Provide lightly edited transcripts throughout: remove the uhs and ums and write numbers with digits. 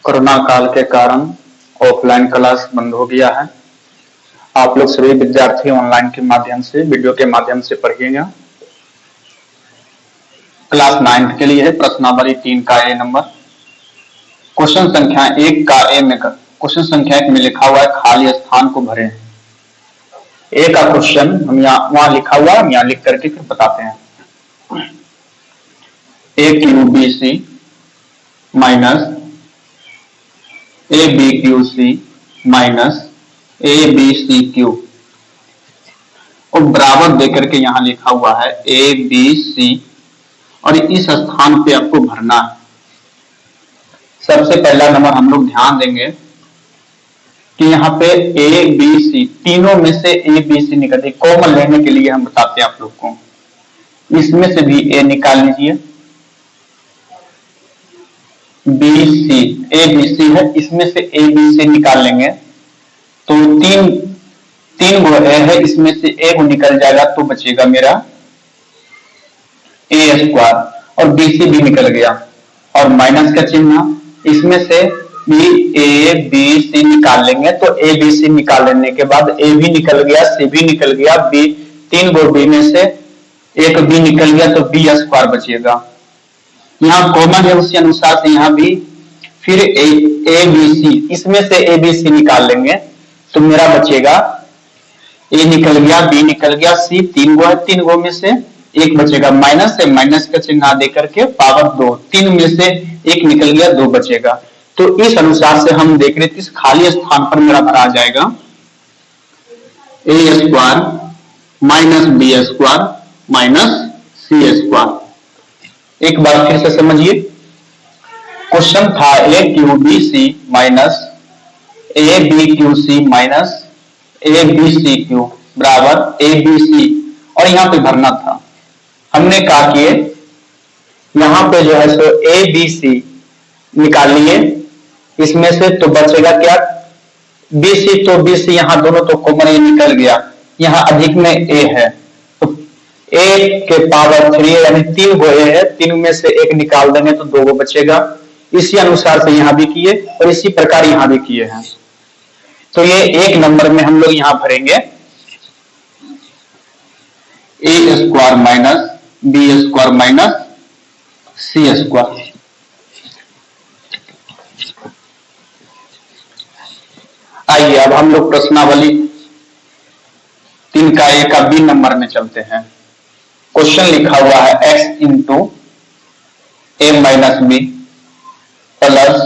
Corona काल के कारण ऑफलाइन क्लास बंद हो गया है। आप लोग सभी विद्यार्थी ऑनलाइन के माध्यम से वीडियो के माध्यम से पढ़िएगा। क्लास 9 के लिए है प्रश्नावली 3 का ए नंबर। क्वेश्चन संख्या 1 का ए में क्वेश्चन संख्या 1 में लिखा हुआ है खाली स्थान को भरें। ए का क्वेश्चन हम वहां लिखा हुआ है, हम यहाँ लिख करके फिर बताते हैं। A q b c minus a b q c minus a b c q और बराबर देकर के यहां लिखा हुआ है ए बी सी और इस स्थान पे आपको भरना है। सबसे पहला नंबर हम लोग ध्यान देंगे कि यहाँ पे ए बी सी तीनों में से ए बी सी निकलते, कॉमन लेने के लिए हम बताते हैं आप लोग को। इसमें से भी ए निकाल लीजिए, बी सी ए बी सी है, इसमें से ए बी सी निकाल लेंगे तो तीन गो ए है, इसमें से ए को निकल जाएगा तो बचेगा मेरा ए स्क्वायर और बी सी भी निकल गया और माइनस का चिन्ह, इसमें से भी ए बी सी निकाल लेंगे तो ए बी सी निकाल लेने के बाद ए भी निकल गया, सी भी निकल गया, बी तीन गो बी में से एक बी निकल गया तो बी स्क्वायर बचेगा। यहाँ कॉमन है उसी अनुसार से यहाँ भी फिर ए बी सी, इसमें से ए बी सी निकाल लेंगे तो मेरा बचेगा ए निकल गया, बी निकल गया, सी तीन गो है, तीन गो में से एक बचेगा, माइनस से माइनस का चिन्ह दे करके पावर 2, तीन में से एक निकल गया, 2 बचेगा। तो इस अनुसार से हम देख रहे थे इस खाली स्थान पर मेरा भरा जाएगा a square minus b square minus c square. एक बार फिर से समझिए, क्वेश्चन था a q b c minus a b q c minus a b c q बराबर ए बी सी और यहां पे भरना था। हमने कहा कि यहां पे जो है सो ए बी सी निकाल लिए, इसमें से तो बचेगा क्या बी सी, तो बी सी यहां दोनों तो कॉमन ए निकल गया, यहां अधिक में ए है तो ए के पावर 3 यानी 3 गो ए है, 3 में से एक निकाल देंगे तो 2 गो बचेगा। इसी अनुसार से यहां भी किए और इसी प्रकार यहां भी किए हैं। तो ये एक नंबर में हम लोग यहां भरेंगे a square minus b square minus c square. आइए अब हम लोग प्रश्नावली 3 का ए का बी नंबर में चलते हैं। क्वेश्चन लिखा हुआ है x into a minus b plus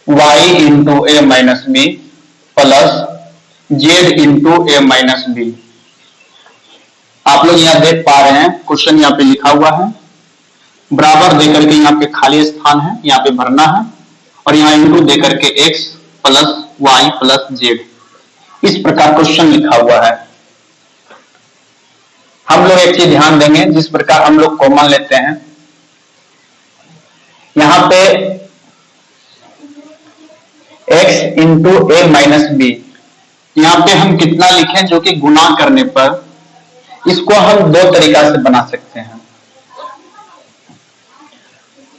y into a minus b plus z into a minus b. आप लोग यहां देख पा रहे हैं क्वेश्चन यहाँ पे लिखा हुआ है, बराबर देकर के यहाँ पे खाली स्थान है, यहाँ पे भरना है और यहाँ इंटू देकर के x plus Y plus Z, इस प्रकार क्वेश्चन लिखा हुआ है। हम लोग एक चीज ध्यान देंगे, जिस प्रकार हम लोग कॉमन लेते हैं यहां पे x into a minus B, यहां पे हम कितना लिखें जो कि गुणा करने पर इसको हम 2 तरीका से बना सकते हैं।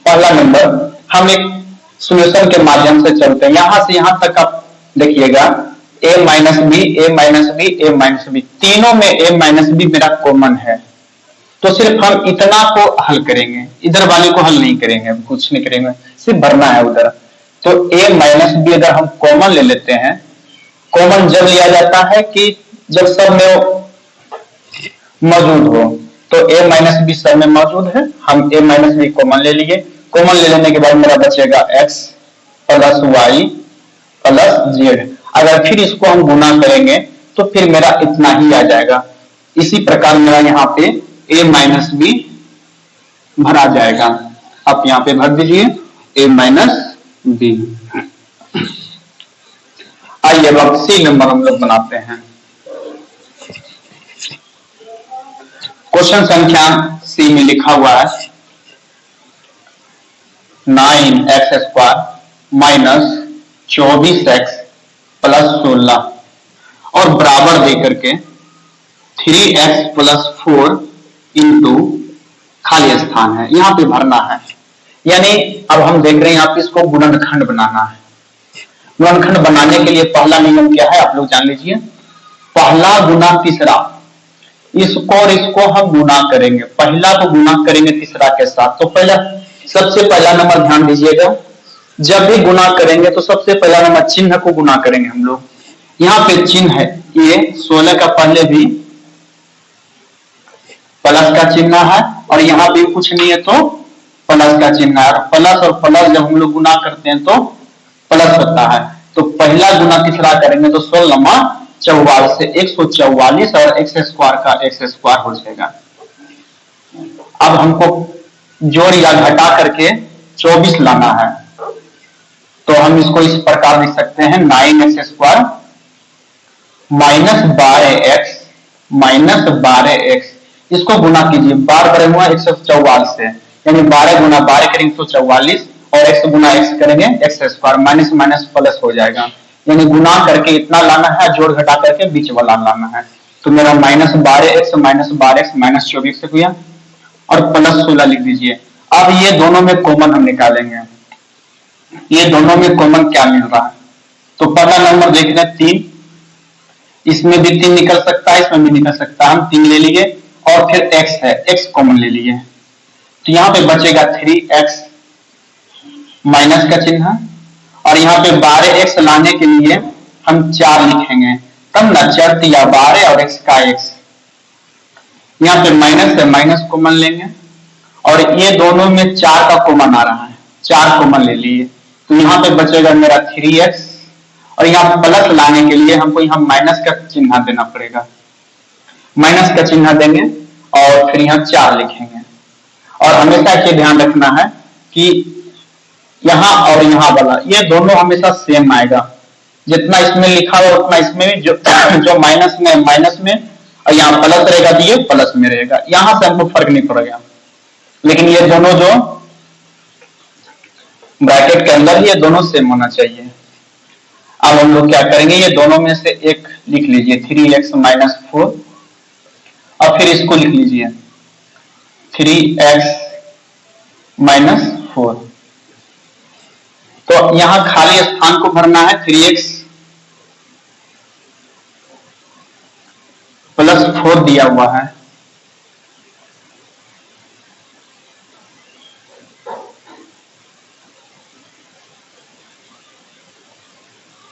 पहला नंबर हम एक सॉल्यूशन के माध्यम से चलते हैं, यहां से यहां तक आप देखिएगा a minus B A minus B A minus B, तीनों में a माइनस बी मेरा कॉमन है तो सिर्फ हम इतना को हल करेंगे, इधर वाले को हल नहीं करेंगे, कुछ नहीं करेंगे, सिर्फ भरना है उधर। तो a माइनस बी अगर हम कॉमन ले लेते हैं, कॉमन जब लिया जाता है कि जब सब में मौजूद हो, तो a माइनस बी सब में मौजूद है, हम a माइनस बी कॉमन ले लिए। कॉमन ले लेने के बाद मेरा बचेगा x plus Y plus Z. अगर फिर इसको हम गुना करेंगे तो फिर मेरा इतना ही आ जाएगा। इसी प्रकार मेरा यहाँ पे a माइनस बी भरा जाएगा। आप यहाँ पे भर दीजिए a माइनस बी। आइए अब सी नंबर हम लोग बनाते हैं। क्वेश्चन संख्या सी में लिखा हुआ है 9x square minus 24x plus 16 और बराबर देकर के 3x प्लस 4 इंटू खाली स्थान है, यहां पे भरना है। यानी अब हम देख रहे हैं यहाँ पे इसको गुणनखंड बनाना है। गुणनखंड बनाने के लिए पहला नियम क्या है आप लोग जान लीजिए, पहला गुना तीसरा, इसको और इसको हम गुना करेंगे, पहला को गुना करेंगे तीसरा के साथ। तो पहला सबसे पहला नंबर ध्यान दीजिएगा, जब भी गुना करेंगे तो सबसे पहला नंबर चिन्ह को गुना करेंगे हम लोग। यहाँ पे चिन्ह है ये 16 का पहले भी प्लस का चिन्ह है और यहाँ भी कुछ नहीं है तो प्लस का चिन्ह है, और प्लस जब हम लोग गुना करते हैं तो प्लस होता है। तो पहला गुना तीसरा करेंगे तो 16 44 से 144 और एक्स स्क्वायर का एक्स स्क्वायर हो जाएगा। अब हमको जोड़ या घटा करके 24 लाना है, तो हम इसको इस प्रकार लिख सकते हैं 9x² माइनस 12x, इसको गुना कीजिए, 12 बड़े हुआ 144 से, यानी 12 गुना 12 करेंगे 144 और x गुना x करेंगे x² माइनस माइनस प्लस हो जाएगा, यानी गुना करके इतना लाना है, जोड़ घटा करके बीच वाला लाना है। तो मेरा माइनस 12x माइनस 24 से हुआ और प्लस 16 लिख दीजिए। अब ये दोनों में कॉमन हम निकालेंगे, ये दोनों में कॉमन क्या मिल रहा है। तो पहला नंबर देख रहे हैं 3, इसमें भी 3 निकल सकता है, इसमें भी निकल सकता है, हम 3 ले लिए और फिर x है, x कॉमन ले लिए, तो यहाँ पे बचेगा 3x माइनस का चिन्ह, और यहाँ पे 12x लाने के लिए हम 4 लिखेंगे, तब ना 4 या 12 और x का x, यहाँ पे माइनस है, माइनस कॉमन लेंगे और ये दोनों में 4 का कॉमन आ रहा है, 4 कॉमन ले लिए, तो यहाँ पे बचेगा मेरा 3x, और यहाँ प्लस लाने के लिए हमको यहाँ माइनस का चिन्ह देना पड़ेगा, माइनस का चिन्ह देंगे और फिर यहाँ 4 लिखेंगे। और हमेशा ये ध्यान रखना है कि यहाँ और यहाँ वाला ये दोनों हमेशा सेम आएगा, जितना इसमें लिखा हो उतना इसमें भी, जो माइनस में और यहाँ प्लस रहेगा तो ये प्लस में रहेगा, यहाँ से हमको फर्क नहीं पड़ेगा, लेकिन ये दोनों जो ब्रैकेट के अंदर ये दोनों सेम होना चाहिए। अब हम लोग क्या करेंगे, ये दोनों में से एक लिख लीजिए 3x माइनस 4 और फिर इसको लिख लीजिए 3x माइनस 4, तो यहां खाली स्थान को भरना है, 3x प्लस 4 दिया हुआ है,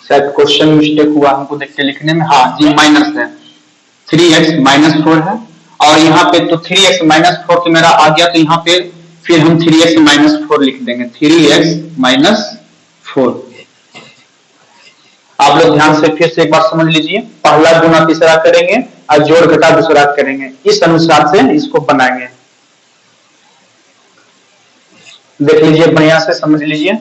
शायद क्वेश्चन मिस्टेक हुआ हमको देख के लिखने में, हाँ जी माइनस है, 3x माइनस 4 है, और यहाँ पे तो 3x माइनस 4 तो मेरा आ गया, तो यहाँ पे फिर हम 3x माइनस 4 लिख देंगे, 3x माइनस 4। आप लोग ध्यान से फिर से एक बार समझ लीजिए, पहला गुना तीसरा करेंगे और जोड़ घटा दूसरा करेंगे, इस अनुसार से इसको बनाएंगे। देख लीजिए, बढ़िया से समझ लीजिए।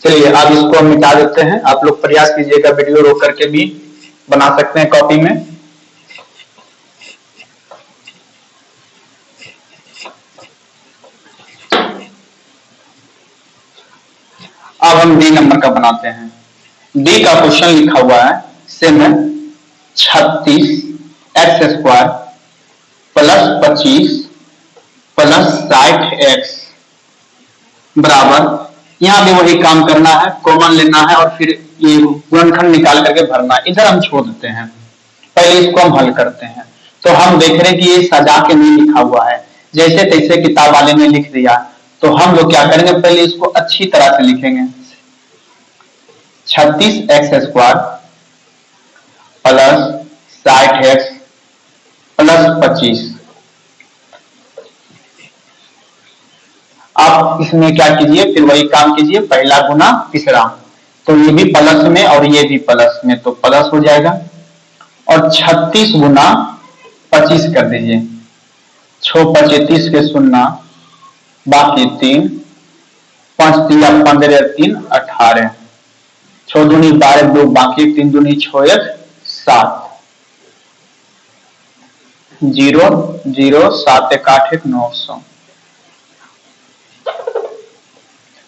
चलिए अब इसको हम मिटा देते हैं, आप लोग प्रयास कीजिएगा, वीडियो रोक करके भी बना सकते हैं कॉपी में। अब हम डी नंबर का बनाते हैं। डी का क्वेश्चन लिखा हुआ है सेम है 36x² प्लस 25 प्लस 60x बराबर, यहां भी वही काम करना है, कॉमन लेना है और फिर ये गुणनखंड निकाल करके भरना है। इधर हम छोड़ देते हैं, पहले इसको हम हल करते हैं। तो हम देख रहे हैं कि ये सजा के नहीं लिखा हुआ है, जैसे तैसे किताब वाले ने लिख दिया, तो हम लोग क्या करेंगे, पहले इसको अच्छी तरह से लिखेंगे, 36x² प्लस 60x प्लस 25। आप इसमें क्या कीजिए, फिर वही काम कीजिए, पहला गुना तीसरा, तो ये भी प्लस में और ये भी प्लस में, तो प्लस हो जाएगा, और 36 गुना 25 कर दीजिए, 6 25 30 के 0 बाकी 3 5 3 15 3 18, 6 दूनी 12 2 बाकी 3 दूनी 6 1 7 0 0 7 1 8 1 900।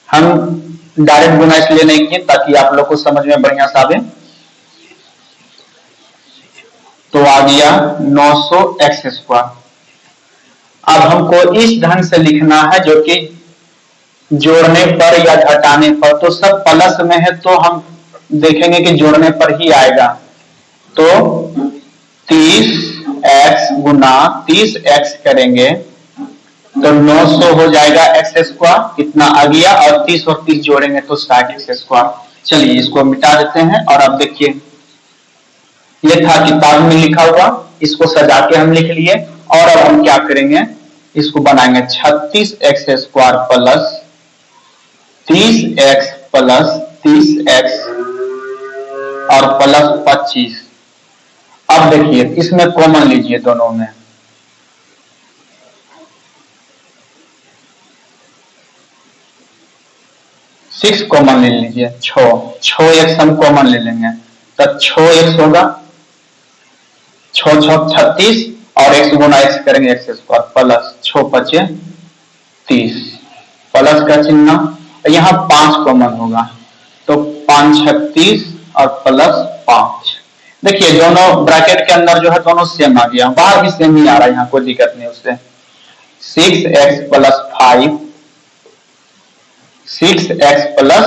हम डायरेक्ट गुना इसलिए नहीं किए ताकि आप लोग को समझ में बढ़िया सा आवे। तो आ गया 900 एक्स स्क्वायर। अब हमको इस ढंग से लिखना है जो कि जोड़ने पर या घटाने पर, तो सब प्लस में है तो हम देखेंगे कि जोड़ने पर ही आएगा। तो 30x गुना 30x करेंगे तो 900 हो जाएगा एक्स स्क्वायर, इतना आ गया, और 30 और 30 जोड़ेंगे तो 60 एक्स स्क्वायर। चलिए इसको मिटा देते हैं। और अब देखिए ये था किताब में लिखा हुआ, इसको सजा के हम लिख लिए। और अब हम क्या करेंगे, इसको बनाएंगे 36 x square plus 30x plus 30x और प्लस 25। अब देखिए इसमें कॉमन लीजिए दोनों में, 6 कॉमन ले लीजिए, 6 एक्स हम कॉमन ले लेंगे तो 6 एक्स होगा, 6 6 36 और x गुना x करेंगे एक्स स्क्वायर प्लस 6 5 30 प्लस का चिन्ह, यहाँ 5 कॉमन होगा तो 5 36 और प्लस 5। देखिए दोनों ब्रैकेट के अंदर जो है दोनों सेम आ गया, बाहर भी सेम ही आ रहा है, यहाँ कोई दिक्कत नहीं उससे। 6x plus 5, 6x plus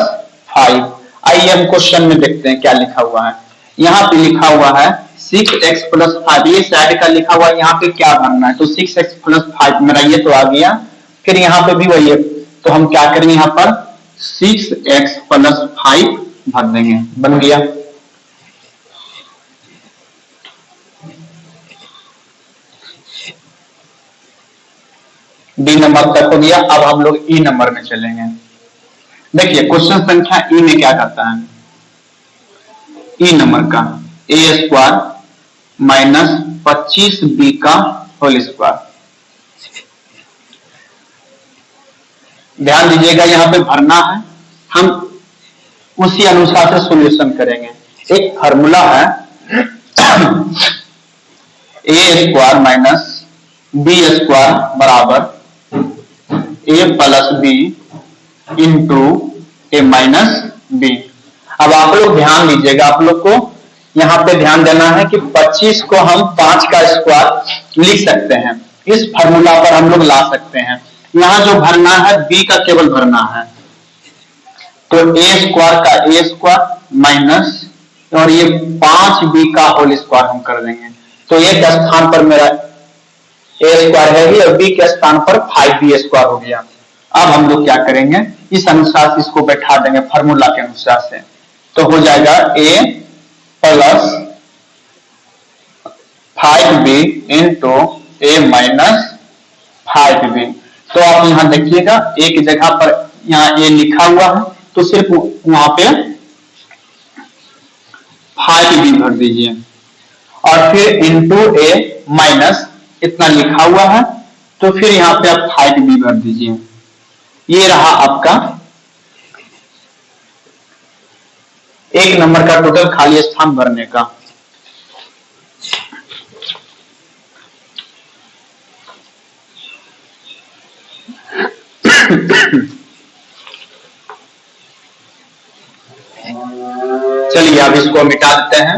5। आइए हम क्वेश्चन में देखते हैं क्या लिखा हुआ है। यहाँ पे लिखा हुआ है 6x प्लस 5, ये साइड का लिखा हुआ है, यहाँ पे क्या भरना है, तो 6x प्लस 5 मेरा ये तो आ गया। फिर यहाँ पे भी वही है, तो हम क्या करेंगे, यहाँ पर 6x प्लस 5 भर देंगे, बन गया। डी नंबर तक हो गया। अब हम लोग ई नंबर में चलेंगे। देखिए क्वेश्चन संख्या ई में क्या करता है, ई नंबर का ए स्क्वायर माइनस 25b का होल स्क्वायर। ध्यान दीजिएगा यहाँ पे भरना है, हम उसी अनुसार से सॉल्यूशन करेंगे। एक फार्मूला है ए स्क्वायर माइनस बी स्क्वायर बराबर ए plus B into a minus B. अब आप लोग ध्यान दीजिएगा, आप लोग को यहाँ पे ध्यान देना है कि 25 को हम 5 का स्क्वायर लिख सकते हैं, इस फार्मूला पर हम लोग ला सकते हैं। यहाँ जो भरना है बी का केवल भरना है, तो ए स्क्वायर का ए स्क्वायर माइनस और ये 5b का होल स्क्वायर हम कर देंगे। तो ए के स्थान पर मेरा ए स्क्वायर है ही और बी के स्थान पर 5b स्क्वायर हो गया। अब हम लोग क्या करेंगे, इस अनुसार से इसको बैठा देंगे फार्मूला के अनुसार से, तो हो जाएगा a plus 5b into a minus 5b। तो आप यहां देखिएगा एक जगह पर यहाँ a लिखा हुआ है तो सिर्फ वहां पे 5b भर दीजिए और फिर इंटू ए माइनस इतना लिखा हुआ है तो फिर यहाँ पे आप 5b भर दीजिए। ये रहा आपका एक नंबर का टोटल खाली स्थान भरने का। चलिए अब इसको मिटा देते हैं।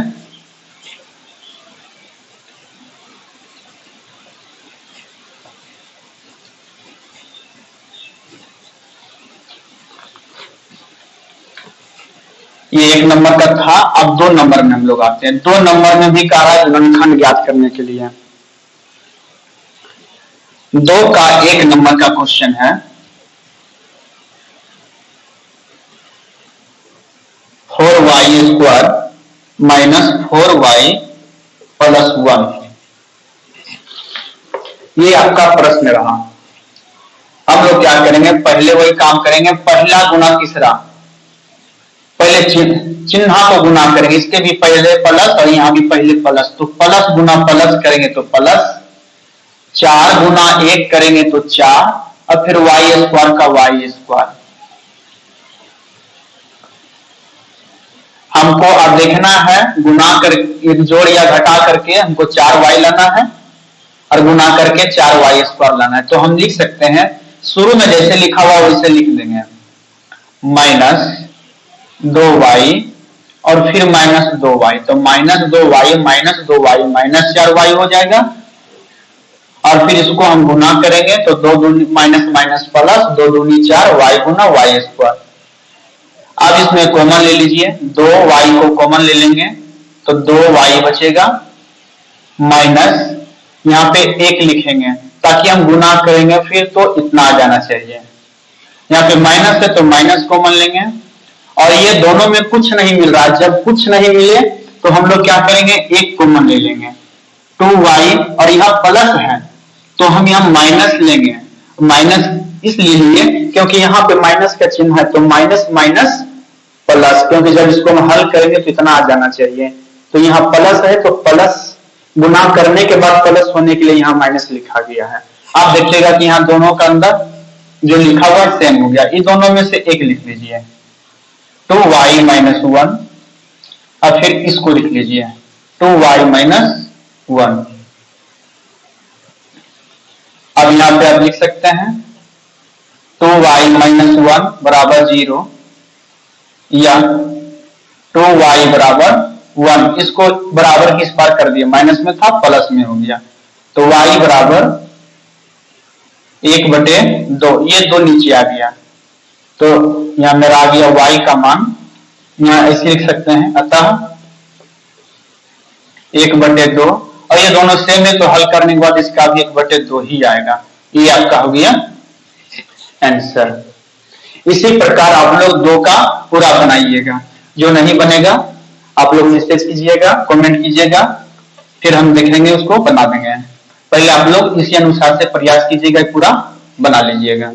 ये एक नंबर का था। अब 2 नंबर में हम लोग आते हैं। 2 नंबर में भी कहा है गुणनखंड ज्ञात करने के लिए। 2 का 1 नंबर का क्वेश्चन है। 4y square minus 4y plus 1, ये आपका प्रश्न रहा। हम लोग क्या करेंगे, पहले वही काम करेंगे, पहला गुना तीसरा, पहले चिन्ह को गुना करेंगे, इसके भी पहले प्लस और यहां भी पहले प्लस, तो प्लस गुना प्लस करेंगे तो प्लस, 4 गुना 1 करेंगे तो 4 और फिर y स्क्वायर का y स्क्वायर। हमको अब देखना है गुना कर जोड़ या घटा करके हमको 4y लाना है और गुना करके 4y स्क्वायर लाना है। तो हम लिख सकते हैं शुरू में जैसे लिखा हुआ वैसे लिख देंगे। माइनस 2y और फिर माइनस 2y, तो माइनस 2y माइनस 4y हो जाएगा। और फिर इसको हम गुना करेंगे तो 2 दूनी माइनस माइनस प्लस 2 दूनी 4 y गुना y स्क्वायर। अब इसमें कॉमन ले लीजिए, 2y को कॉमन ले लेंगे तो 2y बचेगा माइनस यहाँ पे 1 लिखेंगे ताकि हम गुना करेंगे फिर तो इतना आ जाना चाहिए। यहाँ पे माइनस है तो माइनस कॉमन लेंगे और ये दोनों में कुछ नहीं मिल रहा। जब कुछ नहीं मिले तो हम लोग क्या करेंगे, 1 कॉमन ले लेंगे 2y और यहाँ प्लस है तो हम यहाँ माइनस लेंगे। माइनस इसलिए लिए क्योंकि यहाँ पे माइनस का चिन्ह है तो माइनस माइनस प्लस, क्योंकि जब इसको हम हल करेंगे तो इतना आ जाना चाहिए। तो यहाँ प्लस है तो प्लस गुना करने के बाद प्लस होने के लिए यहाँ माइनस लिखा गया है। आप देखिएगा कि यहाँ दोनों का अंदर जो लिखा हुआ सेम हो गया। इन दोनों में से एक लिख लीजिए 2y माइनस 1 और फिर इसको लिख लीजिए 2y माइनस 1। अब यहाँ पे आप लिख सकते हैं 2y माइनस 1 बराबर 0 या 2y बराबर 1। इसको बराबर किस पार कर दिया, माइनस में था प्लस में हो गया तो y बराबर 1/2, ये 2 नीचे आ गया तो यहां मेरा आ गया y का मान, यहां ऐसे लिख सकते हैं अतः 1/2 और ये दोनों सेम है तो हल करने के बाद इसका भी 1/2 ही आएगा। ये आपका हो गया आंसर। इसी प्रकार आप लोग 2 का पूरा बनाइएगा। जो नहीं बनेगा आप लोग मैसेज कीजिएगा, कमेंट कीजिएगा, फिर हम देख लेंगे उसको बना देंगे। पहले आप लोग इसी अनुसार से प्रयास कीजिएगा, पूरा बना लीजिएगा।